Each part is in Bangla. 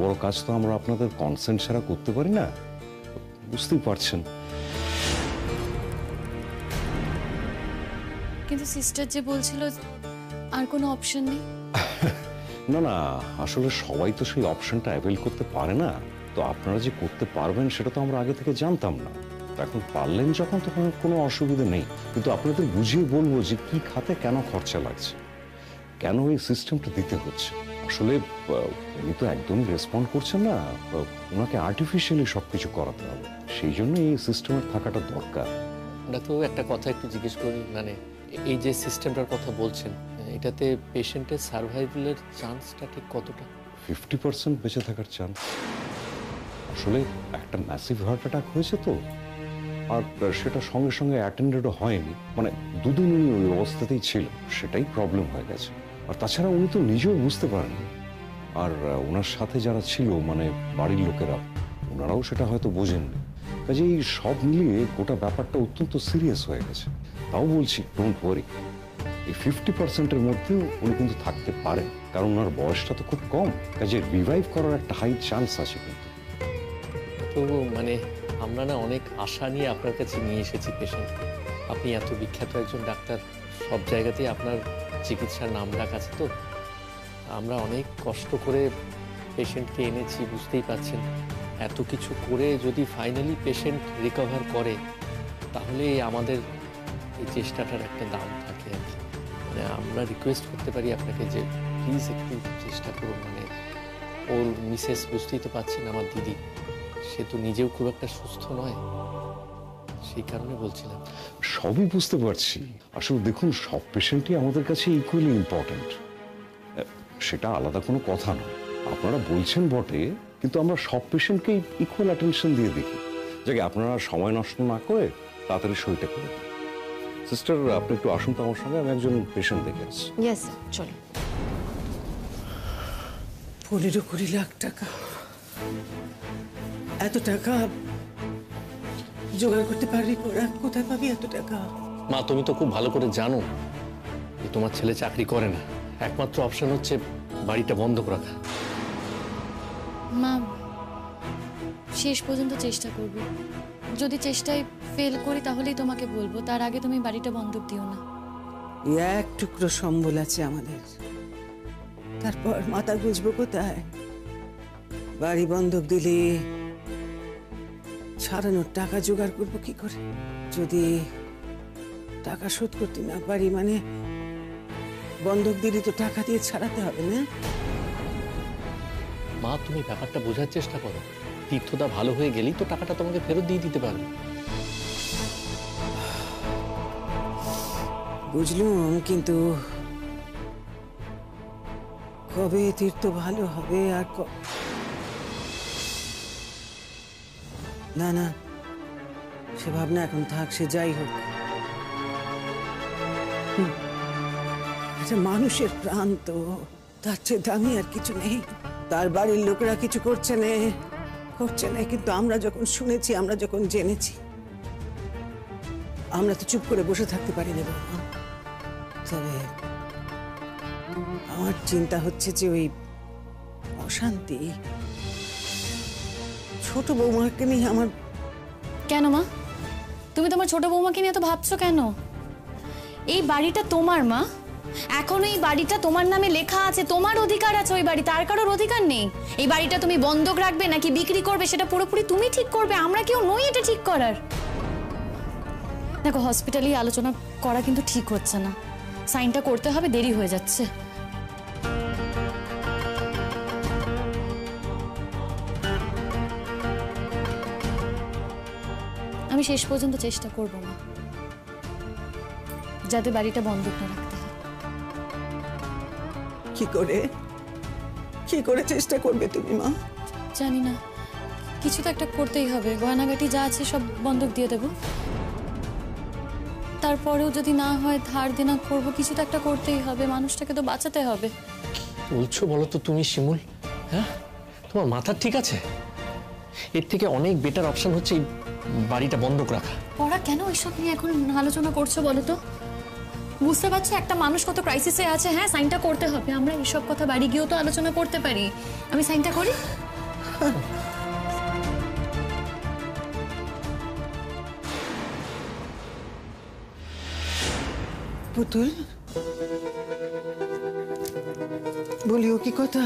বড় কাজ তো আমরা আপনাদের কনসেন্ট ছাড়া করতে পারি না, বুঝতেই পারছেন। কিন্তু সিস্টার যে বলছিল আর কোনো অপশন নেই। না না, আসলে সবাই তো সেই অপশনটা অ্যাভেল করতে পারে না। তো আপনারা যে করতে পারবেন সেটা তো আমরা আগে থেকে জানতাম না। এখন পারলেন যখন, তখন কোনো অসুবিধা নেই। কিন্তু আপনাদের বুঝিয়ে বলবো যে কি খাতে কেন খরচা লাগছে, কেন এই সিস্টেমটা দিতে হচ্ছে। আসলে উনি তো একদমই রেসপন্ড করছেন না, ওনাকে আর্টিফিশিয়ালি সবকিছু করাতে হবে, সেই জন্য এই সিস্টেমের থাকাটা দরকার। ডাক্তারবাবু, একটা কথা একটু জিজ্ঞেস করি, মানে এই যে সিস্টেমটার কথা বলছেন, এটাতে পেশেন্টের সার্ভাইভালের চান্সটা ঠিক কতটা? 50% বেঁচে থাকার চান্স। আসলে একটা ম্যাসিভ হার্ট অ্যাটাক হয়েছে তো, আর সেটা সঙ্গে সঙ্গে অ্যাটেন্ডেডও হয়নি, মানে দুদিন উনি ওই অবস্থাতেই ছিল, সেটাই প্রবলেম হয়ে গেছে। আর তাছাড়া উনি তো নিজেও বুঝতে পারেননি, আর ওনার সাথে যারা ছিল মানে বাড়ির লোকেরা, ওনারাও সেটা হয়তো বোঝেননি। কাজেই সব মিলিয়ে গোটা ব্যাপারটা অত্যন্ত সিরিয়াস হয়ে গেছে। তাও বলছি, ডোন্ট ওয়ারি, এই 50%-এর মধ্যেও উনি কিন্তু থাকতে পারেন, কারণ ওনার বয়সটা তো খুব কম। কাজে রিভাইভ করার একটা হাই চান্স আছে। কিন্তু তো মানে আমরা না অনেক আশা নিয়ে আপনার কাছে নিয়ে এসেছি পেশেন্টকে। আপনি এত বিখ্যাত একজন ডাক্তার, সব জায়গাতেই আপনার চিকিৎসার নাম ডাক আছে। তো আমরা অনেক কষ্ট করে পেশেন্টকে এনেছি, বুঝতেই পারছেন। এত কিছু করে যদি ফাইনালি পেশেন্ট রিকভার করে, তাহলে আমাদের এই চেষ্টাটার একটা দাম থাকে আর কি। মানে আমরা রিকোয়েস্ট করতে পারি আপনাকে যে প্লিজ একটু চেষ্টা করুন। মানে ওর মিসেস, বুঝতেই তো পারছেন, আমার দিদি, সে তো নিজেও খুব একটা সুস্থ নয়, সেই কারণে বলছিলাম। সবই বুঝতে পারছি। আসলে দেখুন, সব পেশেন্টই আমাদের কাছে ইকুয়ালি ইম্পর্টেন্ট, সেটা আলাদা কোনো কথা নয়। আপনারা বলছেন বটে, কিন্তু আমরা সব পেশেন্টকেই ইকুয়াল অ্যাটেনশন দিয়ে দেখি। যাকে আপনারা সময় নষ্ট না করে তাড়াতাড়ি সইটা করে দিন। সিস্টার, আপনি একটু আসুন তো আমার সঙ্গে, আমি একজন পেশেন্ট দেখে আসছি। ইয়েস স্যার, চলো। 15-20 লাখ টাকা, এত টাকা জোগাড় করতে পারবি? কোথায় পাবি এত টাকা? মা, তুমি তো খুব ভালো করে জানো যে তোমার ছেলে চাকরি করে না, একমাত্র অপশন হচ্ছে বাড়িটা বন্ধক রাখা। মা, শেষ পর্যন্ত চেষ্টা করব। যদি চেষ্টায় ফেল করি তাহলেই তোমাকে বলবো, তার আগে তুমি বাড়িটা বন্ধক দিও না। এক টুকরো সম্বল আছে আমাদের, তারপর মাথা গুঁজবো কোথায়? বাড়ি বন্ধক দিলে ছাড়ানোর টাকা জোগাড় করবো কি করে? যদি টাকা শোধ করতে না পারি, মানে বন্ধক দিলে তো টাকা দিয়ে ছাড়াতে হবে না? মা, তুমি ব্যাপারটা বোঝার চেষ্টা করো। তীর্থদা ভালো হয়ে গেলেই তো টাকাটা তোমাকে ফেরত দিয়ে দিতে পারবে। বুঝলুম, কিন্তু কবে তীর্থ ভালো হবে? আর না না, সে ভাবনা এখন থাক, সে যাই হোক। মানুষের প্রাণ তো তার চেয়ে দামি আর কিছু নেই। তার বাড়ির লোকেরা কিছু করছে না, কিন্তু আমরা যখন শুনেছি, আমরা যখন জেনেছি, আমরা তো চুপ করে বসে থাকতে পারি না বাবা। তবে আমার চিন্তা হচ্ছে যে ওই অশান্তি ছোট বৌমাকে নিয়ে আমার। কেন মা, তুমি তোমার ছোট বৌমাকে নিয়ে এত ভাবছো কেন? এই বাড়িটা তোমার মা, এখনো এই বাড়িটা তোমার নামে লেখা আছে, তোমার অধিকার আছে ওই বাড়িতে, আর কারোর অধিকার নেই। এই বাড়িটা তুমি বন্ধক রাখবে নাকি বিক্রি করবে সেটা পুরোপুরি তুমি ঠিক করবে, আমরা কেউ নই এটা ঠিক করার। দেখো, হসপিটালে আলোচনা করা কিন্তু ঠিক হচ্ছে না, সাইনটা করতে হবে, দেরি হয়ে যাচ্ছে। আমি শেষ পর্যন্ত চেষ্টা করব না যাতে বাড়িটা বন্ধক না রাখতে হয়। কি করে চেষ্টা করবে তুমি মা? জানি না, কিছু তো একটা করতেই হবে। গয়নাগাটি যা আছে সব বন্ধক দিয়ে দেব, তারপরেও যদি না হয় ধার দেনা করবো, কিছু তো একটা করতেই হবে, মানুষটাকে তো বাঁচাতে হবে। বলছো বলো তো তুমি শিমুল, হ্যাঁ? তোমার মাথা ঠিক আছে? এর থেকে অনেক বেটার অপশন হচ্ছে এই বাড়িটা বন্ধক রাখা। পড়া কেন এসব নিয়ে এখন আলোচনা করছো বলো তো? বুঝতে পারছি একটা মানুষ কত ক্রাইসিসে আছে। হ্যাঁ, সাইনটা করতে হবে, আমরা এসব কথা বাড়ি গিয়েও তো আলোচনা করতে পারি। আমি সাইনটা করি। পুতুল, বলিও কি কথা?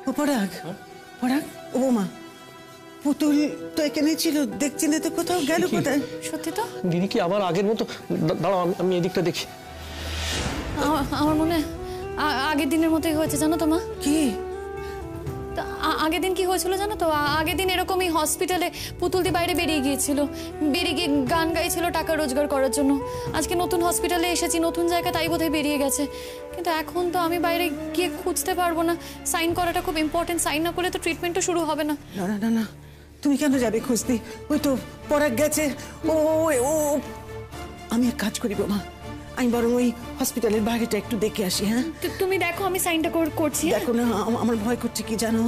ও পরাগ, পরাগ, ও বৌমা, পুতুল তো এখানে ছিল, দেখছি না তো, কোথাও গেল কোথায়? সত্যি তো? দিদি কি আবার আগের মতো? দাঁড়াও, আমি এদিকটা দেখি। আমার মনে হয় আগের দিনের মতোই হয়েছে, জানো তো মা। কি? আগের দিন কি হয়েছিল জানো তো? আগের দিন এরকমই হসপিটালে পুতুলদি বাইরে বেরিয়ে গিয়েছিল, বেরিয়ে গিয়ে গান গাইছিল টাকা রোজগার করার জন্য। আজকে নতুন হসপিটালে এসেছি, নতুন জায়গা, তাই বোধহয় বেরিয়ে গেছে। কিন্তু এখন তো আমি বাইরে গিয়ে খুঁজতে পারবো না। সাইন করাটা খুব ইম্পর্টেন্ট, সাইন না করলে তো ট্রিটমেন্টও শুরু হবে না। না না না না, তুমি কেন যাবে খুঁজতে? ওই তো পরাগ গেছে। ও ও আমি এক কাজ করি বৌমা, আমি বরং ওই হসপিটালের বাইরেটা একটু দেখে আসি। হ্যাঁ, তুমি দেখো, আমি সাইনটা করছি। দেখো না, আমার ভয় করছে কি জানো,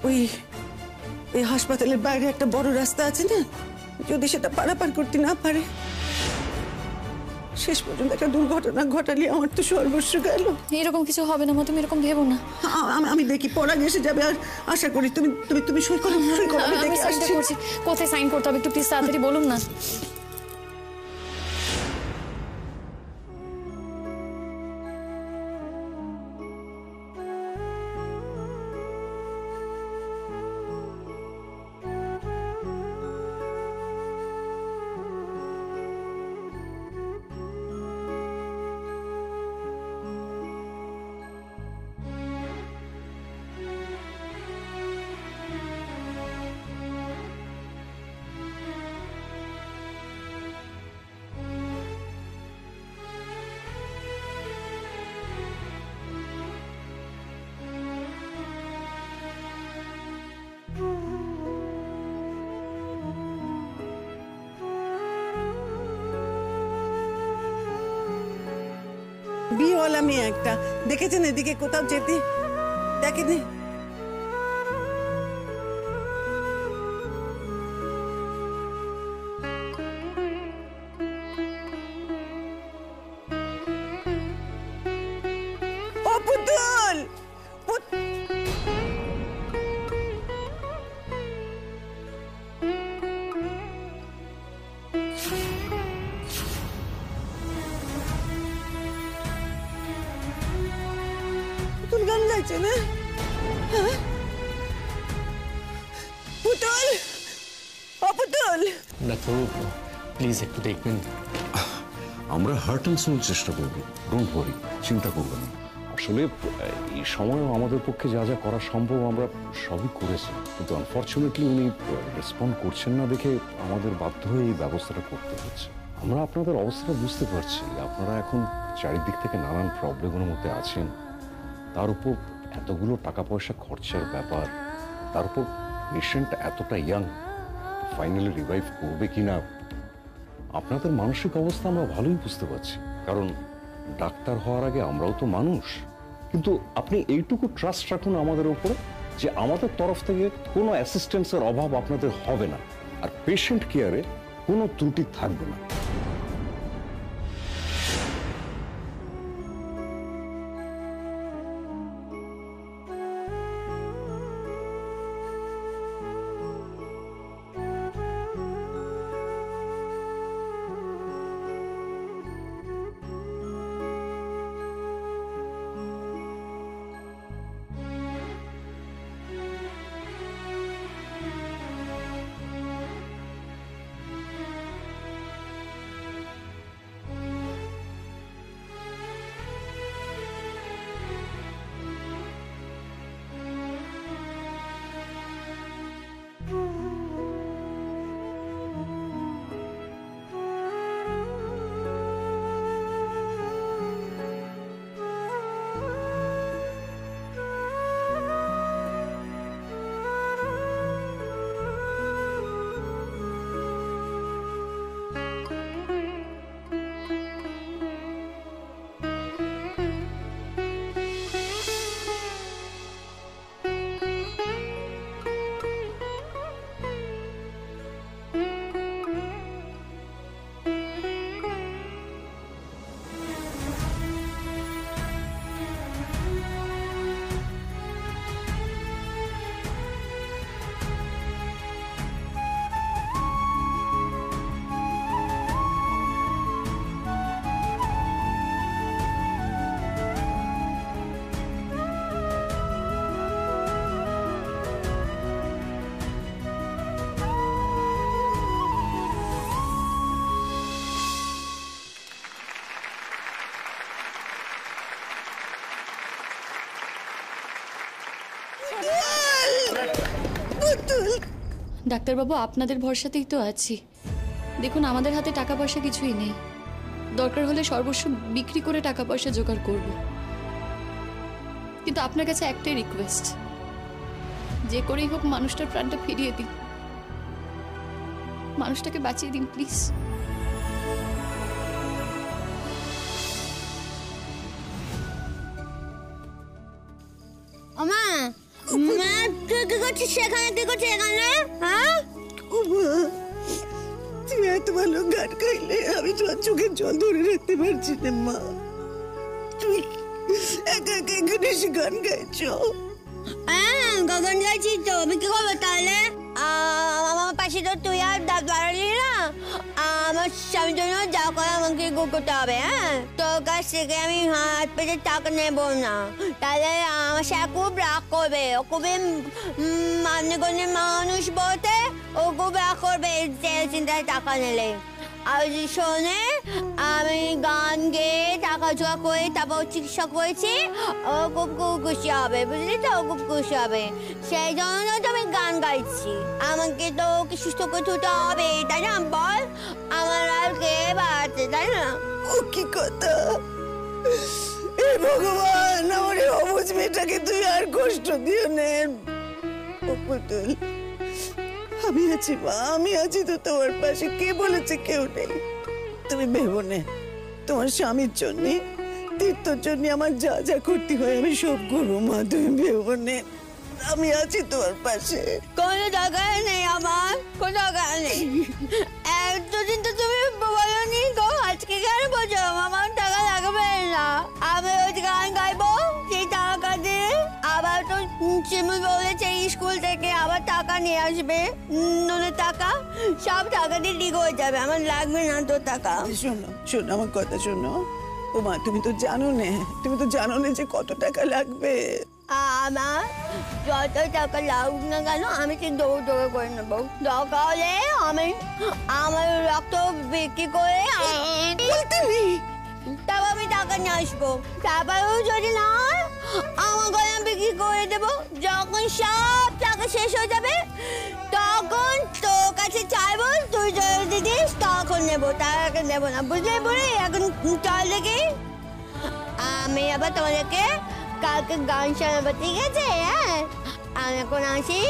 ওই এই হাসপাতালের বাইরে একটা বড় রাস্তা আছে না, যদি সেটা পারাপার করতে না পারে, শেষ পর্যন্ত একটা দুর্ঘটনা ঘটালে আমার তো সর্বস্ব গেল। এরকম কিছু হবে না মা, তুমি এরকম ভেবো না। আমি দেখি পরাগ এসে যাবে, আর আশা করি তুমি তুমি তুমি সই করো, সই করো, আমি আমি দেখে সাইনটা আসছি। করছি। কোথায় সাইন করতে হবে একটু প্লিজ তাড়াতাড়ি বলুন না। বিয়েওয়ালা মেয়ে একটা, দেখেছেন এদিকে কোথাও যেতে? দেখেনি? ও পুতুল, পুতুল গান গাইছে না? হ্যাঁ? পুতুল, ও পুতুল, ডাক্তারবাবু প্লিজ একটু দেখবেন। আমরা হার্ট অ্যান্ড সোল চেষ্টা করবো, ডোন্ট ওয়ারি, চিন্তা করবেন না। আসলে এই সময়ও আমাদের পক্ষে যা যা করা সম্ভব আমরা সবই করেছি, কিন্তু আনফর্চুনেটলি উনি রেসপন্ড করছেন না দেখে আমাদের বাধ্য হয়ে এই ব্যবস্থাটা করতে হচ্ছে। আমরা আপনাদের অবস্থাটা বুঝতে পারছি, আপনারা এখন চারিদিক থেকে নানান প্রবলেমের মধ্যে আছেন, তার উপর এতগুলো টাকা পয়সা খরচার ব্যাপার, তার উপর পেশেন্ট এতটা ইয়াং, ফাইনালি রিভাইভ করবে কিনা। আপনাদের মানসিক অবস্থা আমরা ভালোই বুঝতে পারছি, কারণ ডাক্তার হওয়ার আগে আমরাও তো মানুষ। কিন্তু আপনি এইটুকু ট্রাস্ট রাখুন আমাদের উপরে যে আমাদের তরফ থেকে কোনো অ্যাসিস্ট্যান্সের অভাব আপনাদের হবে না, আর পেশেন্ট কেয়ারে কোনো ত্রুটি থাকবে না। ডাক্তারবাবু, আপনাদের ভরসাতেই তো আছি। দেখুন, আমাদের হাতে টাকা পয়সা কিছুই নেই। দরকার হলে সর্বস্ব বিক্রি করে টাকা পয়সা জোগাড় করব। কিন্তু আপনার কাছে একটাই রিকোয়েস্ট, যে করেই হোক মানুষটার প্রাণটা ফিরিয়ে দিন, মানুষটাকে বাঁচিয়ে দিন প্লিজ। মা মা তুই কি করছিস সেখানে? কি করছিস এখানে? হ্যাঁ তুই এত ভালো গান গাইলে আমি তোমার চোখের জল ধরে রাখতে পারছি না মা। তুই একা একা এখানে এসে গান গাইছো? হ্যাঁ গগন গাইছিস তো, আমি কি করবো তাহলে? আমার পাশে তো তুই আর দাঁড়ালি না। আমার স্বামীর জন্য যা করে আমাকে করতে হবে। হ্যাঁ, তোর কাছ থেকে আমি হাত পেতে টাকা নেবো না, তাহলে আমার সাথে খুব রাগ করবে। ও খুবই মানে গণ্যের মানুষ বলতে ও খুব রাগ করবে চিন্তায় টাকা নিলে। আর যদি শোনে আমি গান গেয়ে টাকা জোগাড় করে তারপর চিকিৎসা করেছি, ও খুব খুব খুশি হবে, বুঝলি তো? ও খুব খুশি হবে। সেই জন্য তো আমি গান গাইছি। আমাকে তো ওকে সুস্থ করে তুলতে হবে, তাই না? বল, আমার আর কে বাড়াচ্ছে, তাই না? ও কি কথা! হে ভগবান, আমার এই অবুঝ মেয়েটাকে তুই আর কষ্ট দিও নে। ও পুতুল, আমি আছি মা, আমি আছি তো তোমার পাশে। কে বলেছে কেউ নেই? তুমি ভেবো না, তোমার স্বামীর জন্য, তীর্থর জন্য আমার যা যা করতে হয় আমি সব করবো মা, তুমি ভেবো না, আমি আছি তোমার পাশে। কোনো দরকার নেই আমার, কোনো দরকার নেই। এতদিন তো তুমি বলোনি গো, আজকে কেন বলছো আমার টাকা লাগবে না? আমি ওই গান গাইবো, সেই টাকা দিয়ে আবার তো চিমু বলেছে স্কুল থেকে আবার টাকা নিয়ে আসবে, নুনের টাকা, সব টাকা দিয়ে ঠিক হয়ে যাবে, আমার লাগবে না তো টাকা। শোনো শোনো, আমার কথা শোনো। ও মা, তুমি তো জানো না, তুমি তো জানো না যে কত টাকা লাগবে। আমার যত টাকা লাগুক না কেন আমি কি দৌড় দৌড়ে করে নেবো। দরকার হলে আমি আমার রক্ত বিক্রি করে তারপর আমি টাকা নিয়ে আসবো। তারপরেও যদি না আমার গয়না বিক্রি করে দেবো। যখন সব টাকা শেষ হয়ে যাবে তখন তোর কাছে চাইবো, তুই যদি দিস তখন নেবো, তার আগে নেবো না, বুঝলে? বুড়ি এখন চল দেখি, আমি আবার তোমাদেরকে কালকে গান শোনাবো, ঠিক আছে? হ্যাঁ, আমি এখন আসি।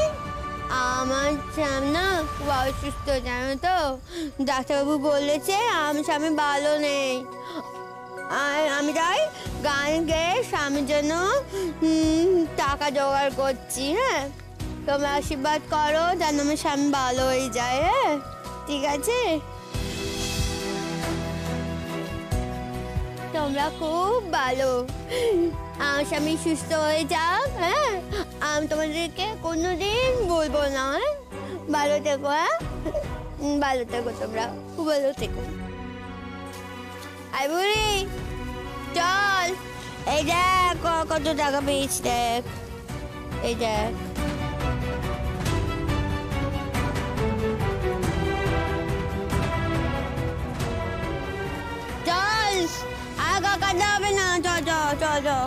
আমার স্বামী না খুব অসুস্থ, জানো তো? ডাক্তারবাবু বলেছে আমার স্বামী ভালো নেই। আর আমি যাই গান গেয়ে স্বামীর জন্য টাকা জোগাড় করছি। হ্যাঁ, তোমরা আশীর্বাদ করো যেন আমার স্বামী ভালো হয়ে যায়। হ্যাঁ, ঠিক আছে? তোমরা খুব ভালো, আমার স্বামী সুস্থ হয়ে যাক। হ্যাঁ, আমি তোমাদেরকে কোনোদিন বলবো না। হ্যাঁ, ভালো থেকো। হ্যাঁ, ভালো থেকো, তোমরা খুব ভালো থেকো। আই বুড়ি চল, এই দেখ কত টাকা পেয়েছি, দেখ, এই দেখ। চল, আগা কাটা হবে না, চল চল চল চল।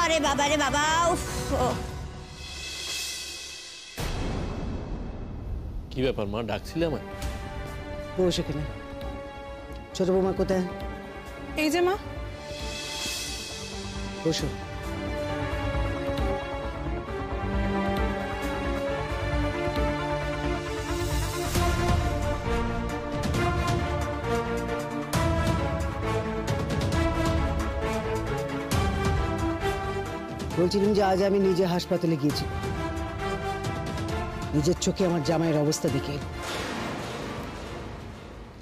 রে বাবা, রে বাবা, উফ। কি ব্যাপার মা, ডাকছিলে আমায়? বসে কেন? ছোট বৌমা কোথায়? এই যে মা। বসো। বলছিলাম যে আজ আমি নিজে হাসপাতালে গিয়েছি, নিজের চোখে আমার জামাইয়ের অবস্থা দেখে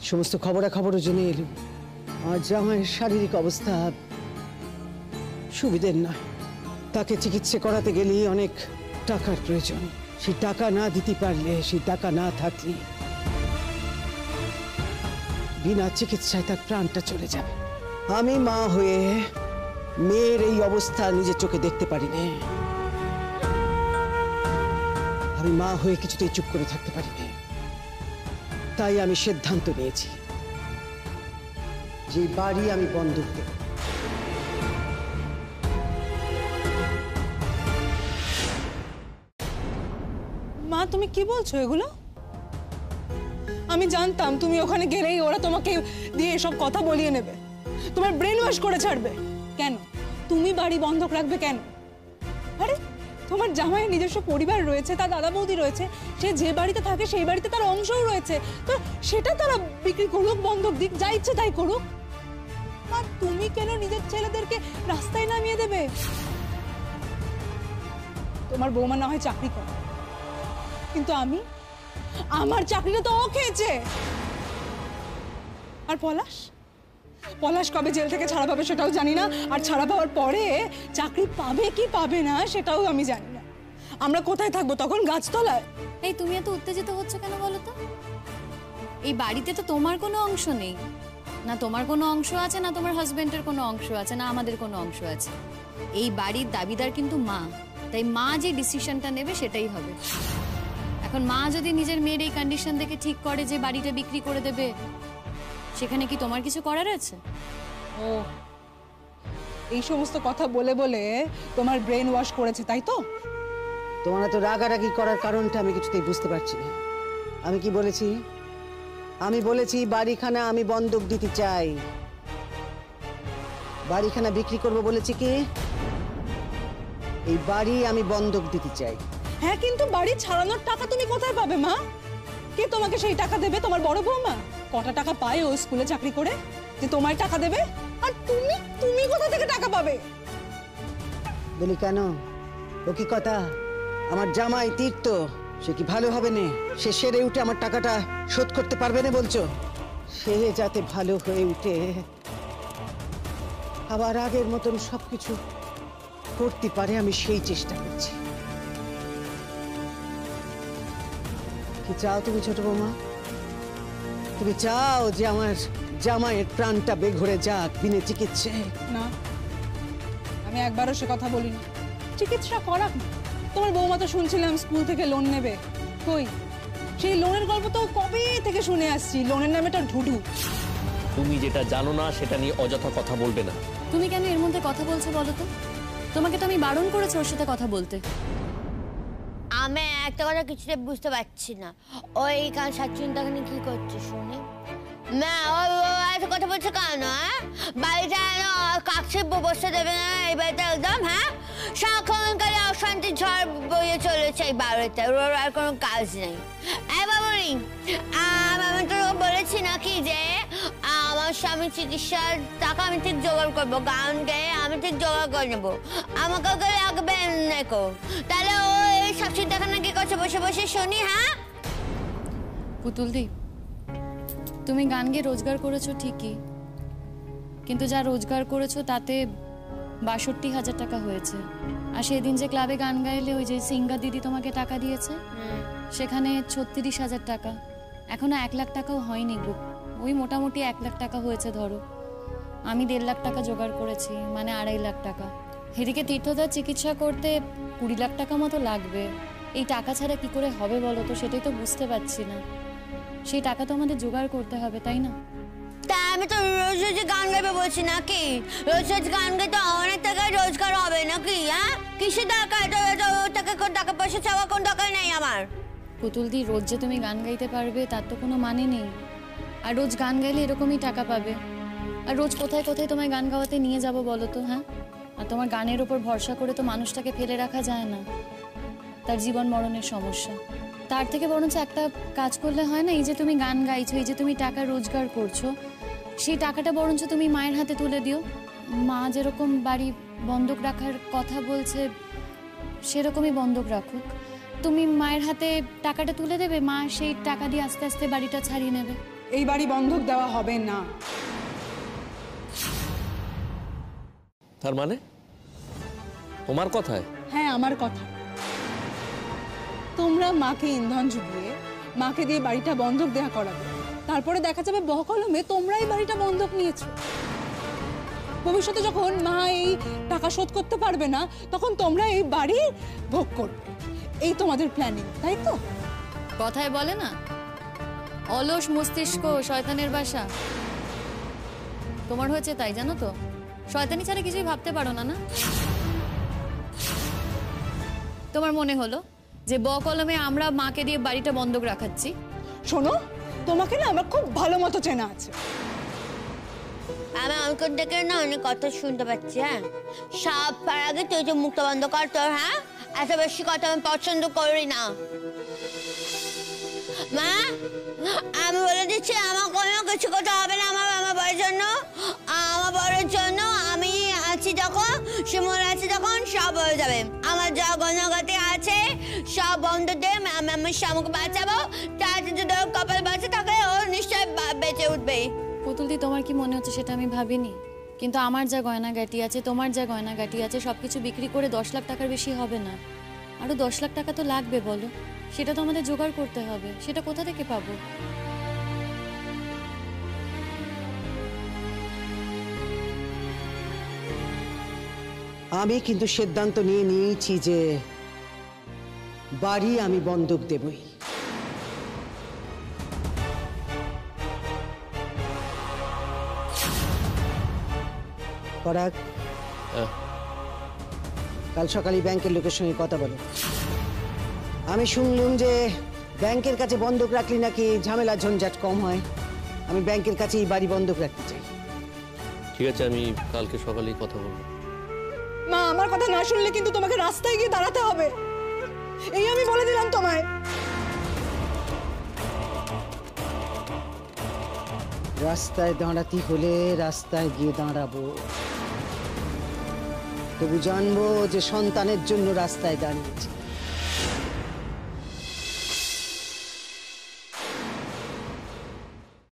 সমস্ত খবরাখবরও জেনে এলুম। আমার জামাইয়ের শারীরিক অবস্থা সুবিধের নয়, তাকে চিকিৎসা করাতে গেলেই অনেক টাকার প্রয়োজন। সেই টাকা না দিতে পারলে, সেই টাকা না থাকলে বিনা চিকিৎসায় তার প্রাণটা চলে যাবে। আমি মা হয়ে মেয়ের এই অবস্থা নিজের চোখে দেখতে পারি না। আমি মা হয়ে কিছুতেই চুপ করে থাকতে পারি না। তাই আমি সিদ্ধান্ত নিয়েছি যে বাড়ি আমি বন্ধক দেব। মা তুমি কি বলছো এগুলো? আমি জানতাম তুমি ওখানে গেলেই ওরা তোমাকে দিয়ে এসব কথা বলিয়ে নেবে, তোমার ব্রেন ওয়াশ করে ছাড়বে। কেন তুমি বাড়ি বন্ধক রাখবে কেন? আরে তোমার জামাইয়ের নিজস্ব পরিবার রয়েছে, তার দাদা বৌদি রয়েছে, সে যে বাড়িতে থাকে সেই বাড়িতে তার অংশও রয়েছে, তো সেটা তারা বিক্রি করুক, বন্ধক দিক, যা ইচ্ছে তাই করুক। আর তুমি কেন নিজের ছেলেদেরকে রাস্তায় নামিয়ে দেবে? তোমার বৌমা না হয় চাকরি করে, কিন্তু আমার চাকরিটা তো ও খেয়েছে। আর পলাশ পলাশ কবে জেল থেকে ছাড়া পাবে সেটাও জানি না, আর ছাড়া পাওয়ার পরে চাকরি পাবে কি পাবে না সেটাও আমি জানি না। আমরা কোথায় থাকবো তখন? গাছতলায়? এই তুমি এত উত্তেজিত হচ্ছ কেন বলো তো? এই বাড়িতে তো তোমার কোনো অংশ নেই, না তোমার কোনো অংশ আছে, না তোমার হাজবেন্ডের কোনো অংশ আছে, না আমাদের কোনো অংশ আছে। এই বাড়ির দাবিদার কিন্তু মা, তাই মা যে ডিসিশনটা নেবে সেটাই হবে। এখন মা যদি নিজের মেয়ের এই কন্ডিশন দেখে ঠিক করে যে বাড়িটা বিক্রি করে দেবে, সেখানে কি তোমার কিছু করার আছে? ও এই সমস্ত কথা বলে বলে তোমার ব্রেন ওয়াশ করেছে, তাই তো? তোমার এত রাগারাগি করার কারণটা আমি কিছুতেই বুঝতে পারছি না। আমি কি বলেছি? আমি বলেছি বাড়িখানা আমি বন্ধক দিতে চাই, বাড়িখানা বিক্রি করব বলেছি কি? এই বাড়ি আমি বন্ধক দিতে চাই। হ্যাঁ, কিন্তু বাড়ি ছাড়ানোর টাকা তুমি কোথায় পাবে মা? কে তোমাকে সেই টাকা দেবে? তোমার বড় বৌমা কটা টাকা পায় ও স্কুলে চাকরি করে যে তোমায় টাকা দেবে? আর তুমি কোথা থেকে টাকা পাবে? বলি কেন? ও কি কথা? আমার জামাই তীর্থ, সে কি ভালো হবে না? সে সেরে উঠে আমার টাকাটা শোধ করতে পারবে না বলছো? সে যাতে ভালো হয়ে উঠে আবার আগের মতন সবকিছু করতে পারে, আমি সেই চেষ্টা করছি। কি চাও তুমি ছোট বৌমা? তুমি চাও যে আমার জামাইয়ের প্রাণটা বেঘরে যাক বিনা চিকিৎসায়? না, আমি একবারও সে কথা বলিনি। চিকিৎসা করাক না। তোমার বৌমা তো শুনছিলাম স্কুল থেকে লোন নেবে, কই সেই লোনের গল্প তো কবে থেকে শুনে আসছি। লোনের নামে একটা ঢুডু। তুমি যেটা জানো না সেটা নিয়ে অযথা কথা বলবে না। তুমি কেন এর মধ্যে কথা বলছো বলো তো? তোমাকে তো আমি বারণ করেছি ওর সাথে কথা বলতে। আমি একটা কথা কিছুতে বুঝতে পারছি না, ওই কাল সাচিন্তা কি করছে শুনে? না ও এত কথা বলছে কেন? বাড়িটা কাছে বসতে দেবে না এই বাড়িটা একদম। হ্যাঁ, সারাক্ষণকালে অশান্তি ঝড় বয়ে চলেছে এই বাড়িতে, ওর আর কোনো কাজ নেই। বাবুরি, আমি তো বলেছি নাকি যে আমার স্বামী চিকিৎসার টাকা আমি ঠিক জোগাড় করবো, গান গেয়ে আমি ঠিক জোগাড় করে নেবো, আমাকে ওকে লাগবে নেকো। তাহলে ও এই সাক্ষী দেখা নাকি করছে বসে বসে শুনি। হ্যাঁ পুতুলদি, তুমি গান গেয়ে রোজগার করেছো ঠিকই, কিন্তু যা রোজগার করেছো তাতে ৬২,০০০ টাকা হয়েছে। আর সেদিন যে ক্লাবে গান গাইলে ওই যে সিঙ্গার দিদি তোমাকে টাকা দিয়েছে, সেখানে ৩৬,০০০ টাকা। এখনো ১,০০,০০০ টাকাও হয়নি গো। ওই মোটামুটি ১,০০,০০০ টাকা হয়েছে ধরো। আমি ১.৫ লাখ টাকা জোগাড় করেছি, মানে ২.৫ লাখ টাকা। এদিকে তীর্থদার চিকিৎসা করতে ২০ লাখ টাকা মতো লাগবে। এই টাকা ছাড়া কি করে হবে বলো তো? সেটাই তো বুঝতে পারছি না। সেই টাকা তো আমাদের জোগাড় করতে হবে, তাই না? তা আমি তো রোজ রোজ গান গাইবে বলছি নাকি? রোজ রোজ গান গাইতে অনেক টাকা রোজগার হবে নাকি? হ্যাঁ, কিসে দরকার? টাকা পয়সা চাওয়া কোন দরকার নেই আমার। পুতুলদি, রোজ যে তুমি গান গাইতে পারবে তার তো কোনো মানে নেই। আর রোজ গান গাইলে এরকমই টাকা পাবে। আর রোজ কোথায় কোথায় তোমায় গান গাওয়াতে নিয়ে যাব বলো তো? হ্যাঁ, আর তোমার গানের ওপর ভরসা করে তো মানুষটাকে ফেলে রাখা যায় না, তার জীবন মরণের সমস্যা। তার থেকে বরঞ্চ একটা কাজ করলে হয় না? এই যে তুমি গান গাইছো, এই যে তুমি টাকা রোজগার করছো, সেই টাকাটা বরঞ্চ তুমি মায়ের হাতে তুলে দিও। মা যেরকম বাড়ি বন্ধক রাখার কথা বলছে সেরকমই বন্ধক রাখুক। তুমি মায়ের হাতে টাকাটা তুলে দেবে, মা সেই টাকা দিয়ে আস্তে আস্তে বাড়িটা ছাড়িয়ে নেবে। এই বাড়ি বন্ধক দেওয়া হবে না। তার মানে তোমার কথায়? হ্যাঁ, আমার কথা। তোমরা মাকে ইন্ধন জুগিয়ে মাকে দিয়ে বাড়িটা বন্ধক দেওয়া করাবে, তারপরে দেখা যাবে বহকলমে তোমরা এই বাড়িটা বন্ধক নিয়েছো। ভবিষ্যতে যখন মা এই টাকা শোধ করতে পারবে না, তখন তোমরা এই বাড়ি ভোগ করবে। এই তোমাদের প্ল্যানিং, তাই তো? কথায় বলে না, অলস মস্তিষ্ক শয়তানের বাসা। তোমার হয়েছে তাই, জানো তো? শয়তানি ছাড়া কিছুই ভাবতে পারো না, না? তোমার মনে হলো যে কলমে আমরা মাকে দিয়ে বাড়িটা বন্ধক রাখাচ্ছি? শোনো, তোমাকে না আমার খুব ভালো মতো চেনা আছে। আমি অঙ্কন থেকে না অনেক কথা শুনতে পাচ্ছি। হ্যাঁ, সব পার আগে তুই যে মুক্ত বন্ধ কর তোর। হ্যাঁ, এত বেশি কথা আমি পছন্দ করি না। মা, আমি বলে দিচ্ছি আমার কোনো কিছু কথা হবে না আমার বড়ের জন্য। আমার বড়ের জন্য আমি আছি যখন, শিমুল আছে তখন সব হয়ে যাবে। আমার যা গণগতি আছে সব বন্ধ দিয়ে আমি শামুকে বাঁচাবো। তাতে যদি ওর কপাল বাঁচে থাকে ও নিশ্চয় বেঁচে উঠবে। পুতুলদি, তোমার কি মনে হচ্ছে সেটা আমি ভাবিনি? কিন্তু আমার যা গয়নাগাটি আছে, তোমার যা গয়নাগাটি আছে, সবকিছু বিক্রি করে 10 লাখ টাকার বেশি হবে না। আরো 10 লাখ টাকা তো লাগবে বলো, সেটা তো আমাদের জোগাড় করতে হবে। সেটা কোথা থেকে পাবো? আমি কিন্তু সিদ্ধান্ত নিয়ে নিয়েছি যে বাড়ি আমি বন্ধক দেবই। পরাগ, হ্যাঁ। কাল সকালে ব্যাংকের লোকের সঙ্গে কথা বলো। আমি শুনলাম যে ব্যাংকের কাছে বন্ধক রাখলে নাকি ঝামেলা ঝঞ্ঝাট কম হয়। আমি ব্যাংকের কাছে এই বাড়ি বন্ধক রাখতে চাই। ঠিক আছে, আমি কালকে সকালেই কথা বলবো। মা, আমার কথা না শুনলে কিন্তু তোমাকে রাস্তায় গিয়ে দাঁড়াতে হবে, এই আমি বলে দিলাম তোমায়। রাস্তায় দাঁড়াতে হলে রাস্তায় গিয়ে দাঁড়াবো, তবু জানবো যে সন্তানের জন্য রাস্তায় দাঁড়িয়েছি।